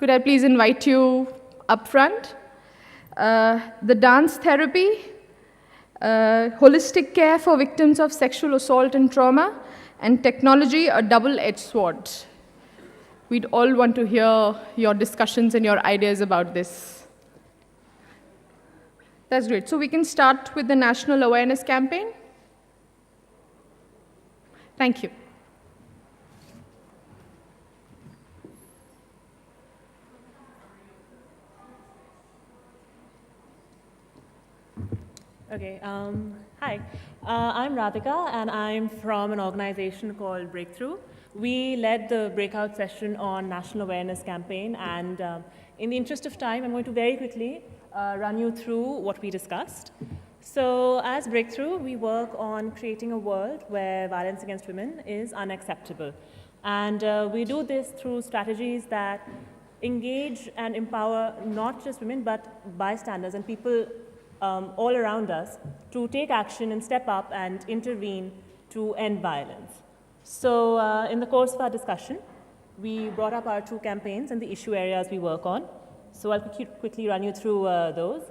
could I please invite you up front? The dance therapy, holistic care for victims of sexual assault and trauma, and technology, a double-edged sword. We'd all want to hear your discussions and your ideas about this. That's great. So we can start with the National Awareness Campaign. Thank you. Okay, hi. I'm Radhika, and I'm from an organization called Breakthrough. We led the breakout session on National Awareness Campaign, and in the interest of time, I'm going to very quickly run you through what we discussed. So as Breakthrough, we work on creating a world where violence against women is unacceptable. And we do this through strategies that engage and empower not just women, but bystanders and people all around us to take action and step up and intervene to end violence. So in the course of our discussion, we brought up our two campaigns and the issue areas we work on. So I'll quickly run you through those.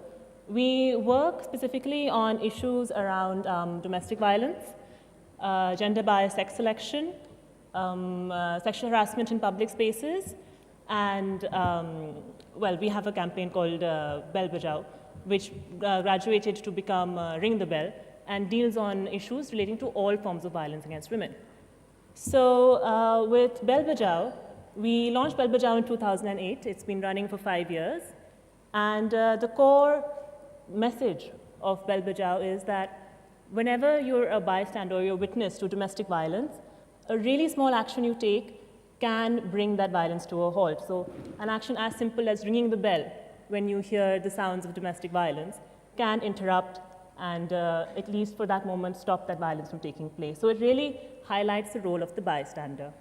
We work specifically on issues around domestic violence, gender-biased sex selection, sexual harassment in public spaces, and, well, we have a campaign called Bell Bajao, which graduated to become Ring the Bell and deals on issues relating to all forms of violence against women. So with Bell Bajao, we launched Bell Bajao in 2008. It's been running for 5 years. And the core message of Bell Bajao is that whenever you're a bystander or you're a witness to domestic violence, a really small action you take can bring that violence to a halt. So an action as simple as ringing the bell when you hear the sounds of domestic violence can interrupt and, at least for that moment, stop that violence from taking place. So it really highlights the role of the bystander.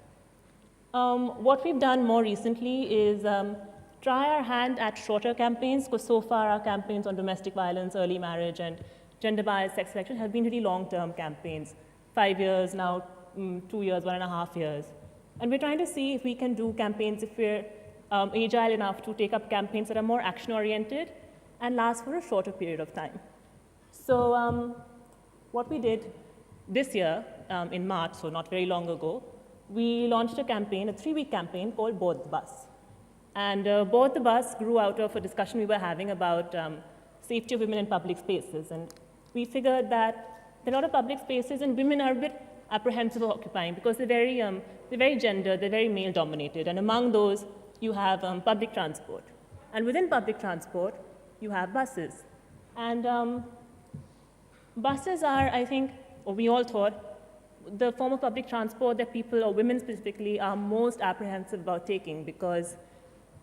What we've done more recently is try our hand at shorter campaigns, because so far our campaigns on domestic violence, early marriage, and gender-biased sex selection have been really long-term campaigns, 5 years now, 2 years, 1.5 years. And we're trying to see if we can do campaigns if we're agile enough to take up campaigns that are more action-oriented and last for a shorter period of time. So what we did this year, in March, so not very long ago, we launched a campaign, a 3-week campaign called Board the Bus. And Board the Bus grew out of a discussion we were having about safety of women in public spaces. And we figured that there are a lot of public spaces and women are a bit apprehensive of occupying because they're very gendered, they're very male-dominated. And among those, you have public transport. And within public transport, you have buses. And buses are, I think, or we all thought, the form of public transport that people, or women specifically, are most apprehensive about taking because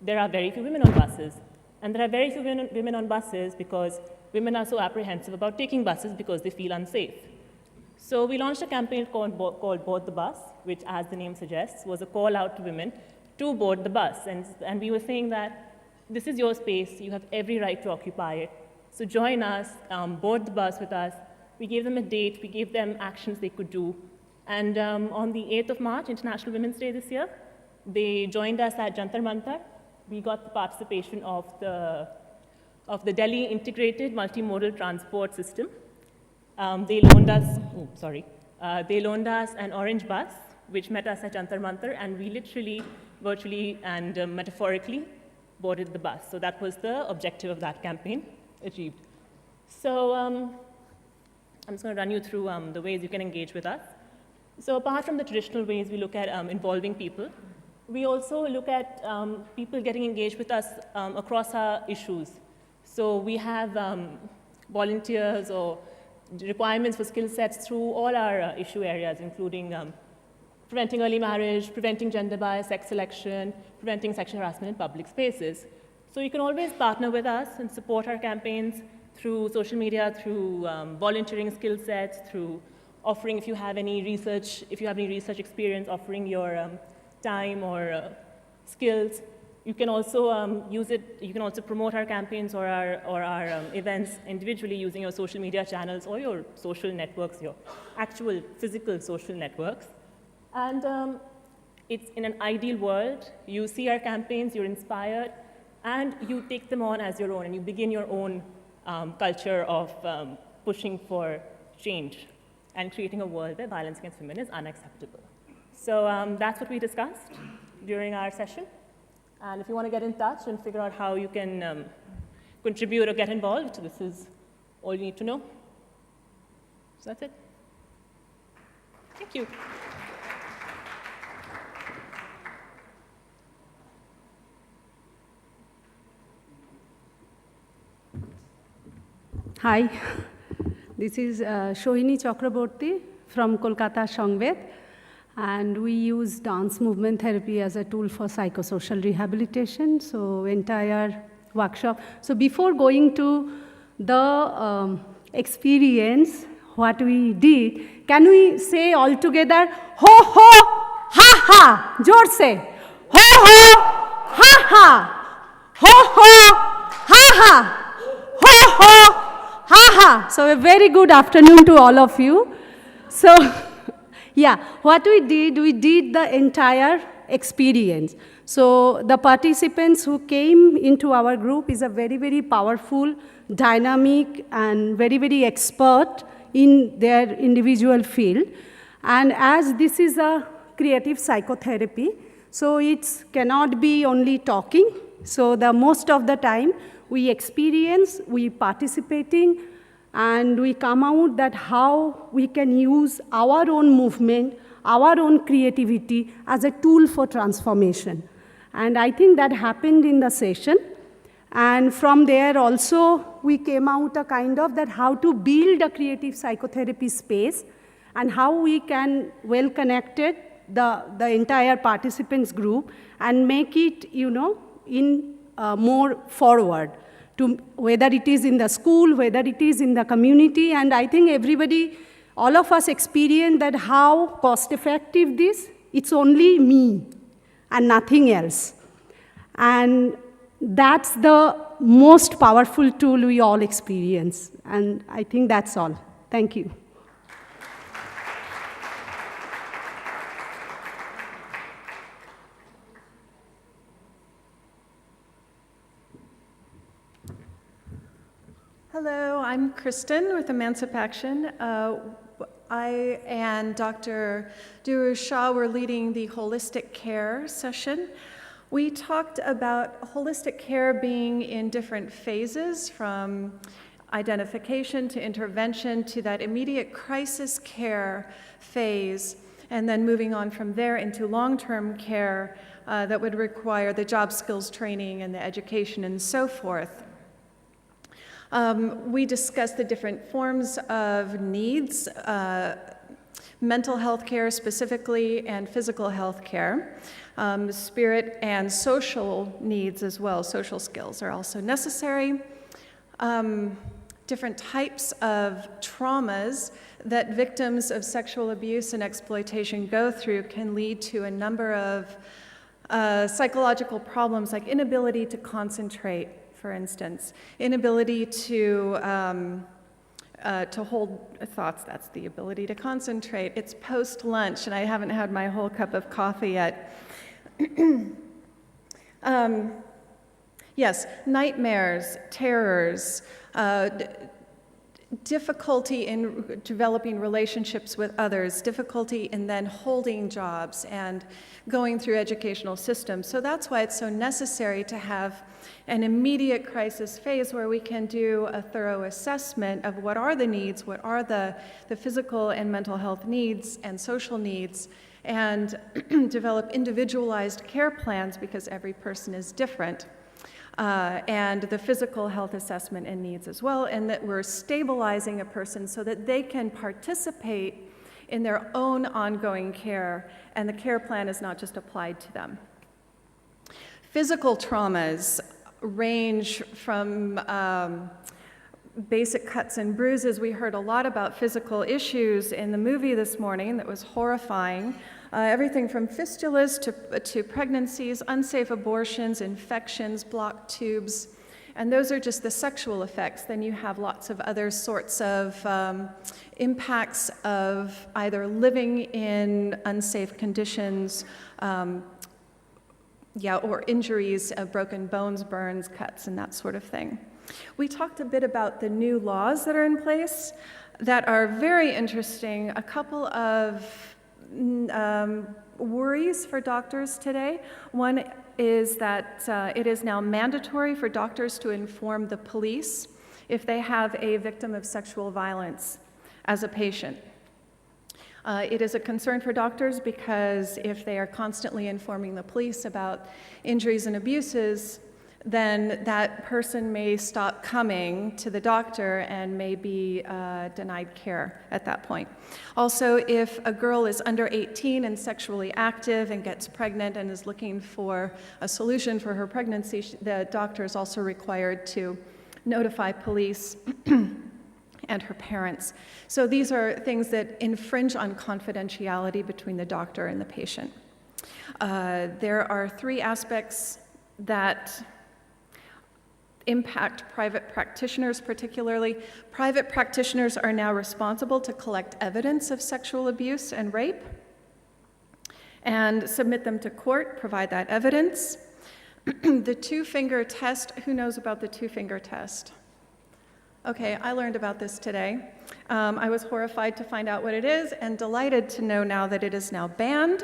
there are very few women on buses. And there are very few women on buses because women are so apprehensive about taking buses because they feel unsafe. So we launched a campaign called Board the Bus, which, as the name suggests, was a call out to women to board the bus. And we were saying that this is your space, you have every right to occupy it. So join us, board the bus with us. We gave them a date, we gave them actions they could do. And on the 8th of March, International Women's Day this year, they joined us at Jantar Mantar. We got the participation of the Delhi Integrated Multimodal Transport System. They loaned us an orange bus, which met us at Jantar Mantar, and we literally, virtually, and metaphorically boarded the bus. So that was the objective of that campaign achieved. So I'm just going to run you through the ways you can engage with us. So apart from the traditional ways we look at involving people, we also look at people getting engaged with us across our issues. So we have volunteers or requirements for skill sets through all our issue areas, including preventing early marriage, preventing gender-biased sex selection, preventing sexual harassment in public spaces. So you can always partner with us and support our campaigns through social media, through volunteering skill sets, through offering, if you have any research experience, offering your time or skills. You can also use it. You can also promote our campaigns or our events individually using your social media channels or your social networks, your actual physical social networks. And It's in an ideal world, you see our campaigns, you're inspired, and you take them on as your own, and you begin your own culture of pushing for change and creating a world where violence against women is unacceptable. So that's what we discussed during our session. And if you want to get in touch and figure out how you can contribute or get involved, this is all you need to know. So that's it. Thank you. Hi, this is Shohini Chakraborty from Kolkata, Sanved, and we use dance movement therapy as a tool for psychosocial rehabilitation, so entire workshop. So before going to the experience, what we did, can we say all together, ho ho, ha ha, jor se, ho ho, ha ha, ho ho, ha ha, ho ho, ha ha. So a very good afternoon to all of you. So yeah, what we did the entire experience. So the participants who came into our group is a very, very powerful, dynamic, and very, very expert in their individual field. And as this is a creative psychotherapy, so it cannot be only talking. So the most of the time, we experience, we participating, and we come out that how we can use our own movement, our own creativity as a tool for transformation. And I think that happened in the session. And from there also, we came out a kind of that how to build a creative psychotherapy space and how we can well connected the entire participants group and make it, in more forward, to whether it is in the school, whether it is in the community. And I think everybody, all of us experience that how cost effective this, it's only me and nothing else. And that's the most powerful tool we all experience. And I think that's all. Thank you. Hello, I'm Kristen with EmancipAction. I and Dr. Duru Shah were leading the holistic care session. We talked about holistic care being in different phases, from identification to intervention to that immediate crisis care phase, and then moving on from there into long-term care that would require the job skills training and the education and so forth. We discussed the different forms of needs, mental health care specifically, and physical health care. Spirit and social needs as well. Social skills are also necessary. Different types of traumas that victims of sexual abuse and exploitation go through can lead to a number of psychological problems, like inability to concentrate, for instance, inability to hold thoughts. That's the ability to concentrate. It's post-lunch, and I haven't had my whole cup of coffee yet. Yes, nightmares, terrors, difficulty in developing relationships with others, difficulty in then holding jobs and going through educational systems. So that's why it's so necessary to have an immediate crisis phase where we can do a thorough assessment of what are the needs, what are the physical and mental health needs and social needs, and develop individualized care plans because every person is different. And the physical health assessment and needs as well, and that we're stabilizing a person so that they can participate in their own ongoing care, and the care plan is not just applied to them. Physical traumas range from basic cuts and bruises. We heard a lot about physical issues in the movie this morning that was horrifying. Everything from fistulas to pregnancies, unsafe abortions, infections, blocked tubes, And those are just the sexual effects. Then you have lots of other sorts of impacts of either living in unsafe conditions, or injuries, broken bones, burns, cuts, and that sort of thing. We talked a bit about the new laws that are in place that are very interesting. A couple of worries for doctors today. One is that it is now mandatory for doctors to inform the police if they have a victim of sexual violence as a patient. It is a concern for doctors because if they are constantly informing the police about injuries and abuses, then that person may stop coming to the doctor and may be denied care at that point. Also, if a girl is under 18 and sexually active and gets pregnant and is looking for a solution for her pregnancy, the doctor is also required to notify police and her parents. So these are things that infringe on confidentiality between the doctor and the patient. There are 3 aspects that impact private practitioners particularly. Private practitioners are now responsible to collect evidence of sexual abuse and rape and submit them to court, provide that evidence. The 2-finger test, who knows about the 2-finger test? Okay, I learned about this today. I was horrified to find out what it is and delighted to know now that it is now banned.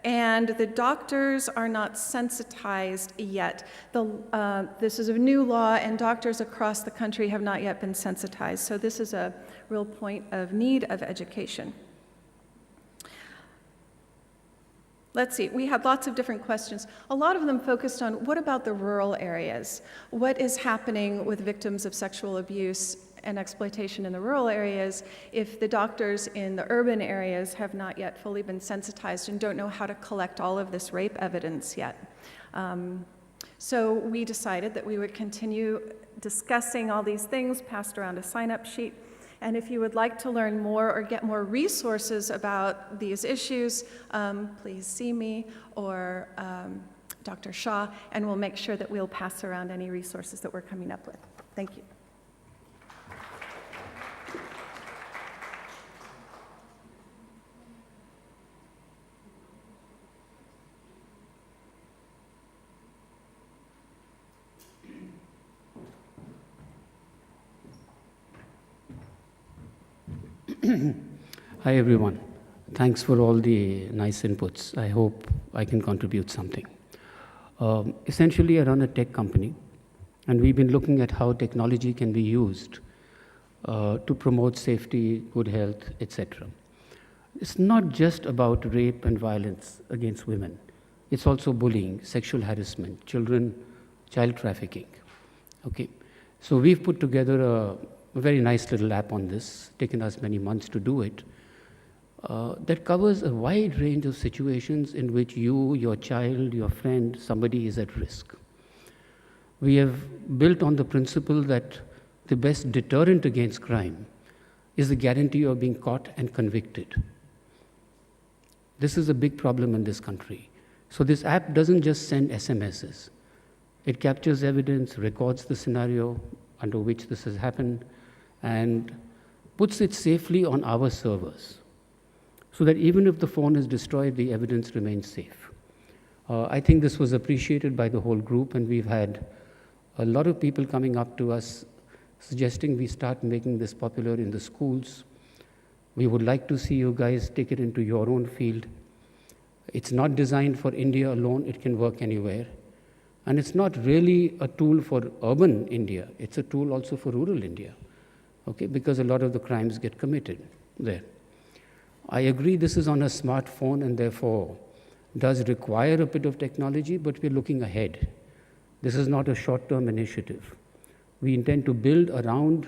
And the doctors are not sensitized yet. This is a new law, and doctors across the country have not yet been sensitized. So this is a real point of need of education. Let's see, we had lots of different questions. A lot of them focused on what about the rural areas? What is happening with victims of sexual abuse and exploitation in the rural areas if the doctors in the urban areas have not yet fully been sensitized and don't know how to collect all of this rape evidence yet? So we decided that we would continue discussing all these things, passed around a sign-up sheet. And if you would like to learn more or get more resources about these issues, please see me or Dr. Shah, and we'll make sure that we'll pass around any resources that we're coming up with. Thank you. Hi everyone. Thanks for all the nice inputs. I hope I can contribute something. Essentially, I run a tech company, and we've been looking at how technology can be used to promote safety, good health, etc. It's not just about rape and violence against women. It's also bullying, sexual harassment, child trafficking. Okay, so we've put together a very nice little app on this, taken us many months to do it, that covers a wide range of situations in which you, your child, your friend, somebody is at risk. We have built on the principle that the best deterrent against crime is the guarantee of being caught and convicted. This is a big problem in this country. So this app doesn't just send SMSs. It captures evidence, records the scenario under which this has happened, and puts it safely on our servers so that even if the phone is destroyed, the evidence remains safe. I think this was appreciated by the whole group, and we've had a lot of people coming up to us suggesting we start making this popular in the schools. We would like to see you guys take it into your own field. It's not designed for India alone, it can work anywhere. And it's not really a tool for urban India, it's a tool also for rural India. Okay, because a lot of the crimes get committed there. I agree this is on a smartphone and therefore does require a bit of technology, but we're looking ahead. This is not a short-term initiative. We intend to build around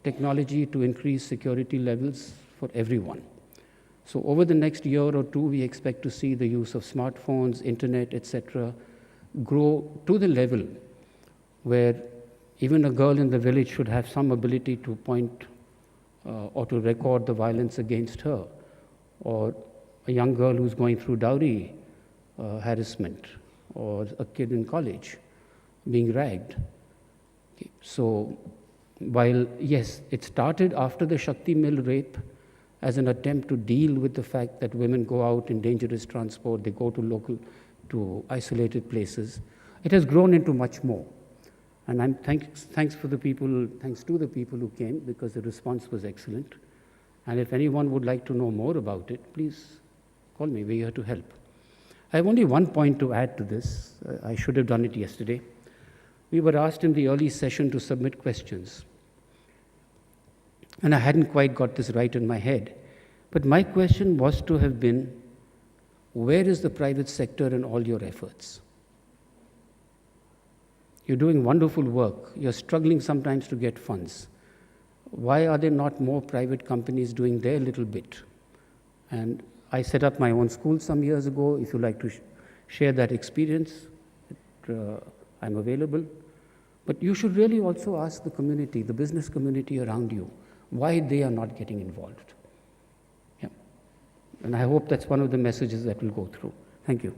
technology to increase security levels for everyone. So over the next year or two, we expect to see the use of smartphones, internet, etc., grow to the level where even a girl in the village should have some ability to point or to record the violence against her, or a young girl who's going through dowry harassment or a kid in college being ragged. Okay. So while, yes, it started after the Shakti Mill rape as an attempt to deal with the fact that women go out in dangerous transport, they go to isolated places, it has grown into much more. And thanks to the people who came, because the response was excellent. And if anyone would like to know more about it, please call me. We're here to help. I have only one point to add to this. I should have done it yesterday. We were asked in the early session to submit questions. And I hadn't quite got this right in my head. But my question was to have been, where is the private sector in all your efforts? You're doing wonderful work. You're struggling sometimes to get funds. Why are there not more private companies doing their little bit? And I set up my own school some years ago. If you like to share that experience, I'm available. But you should really also ask the community, the business community around you, why they are not getting involved. Yeah. And I hope that's one of the messages that will go through. Thank you.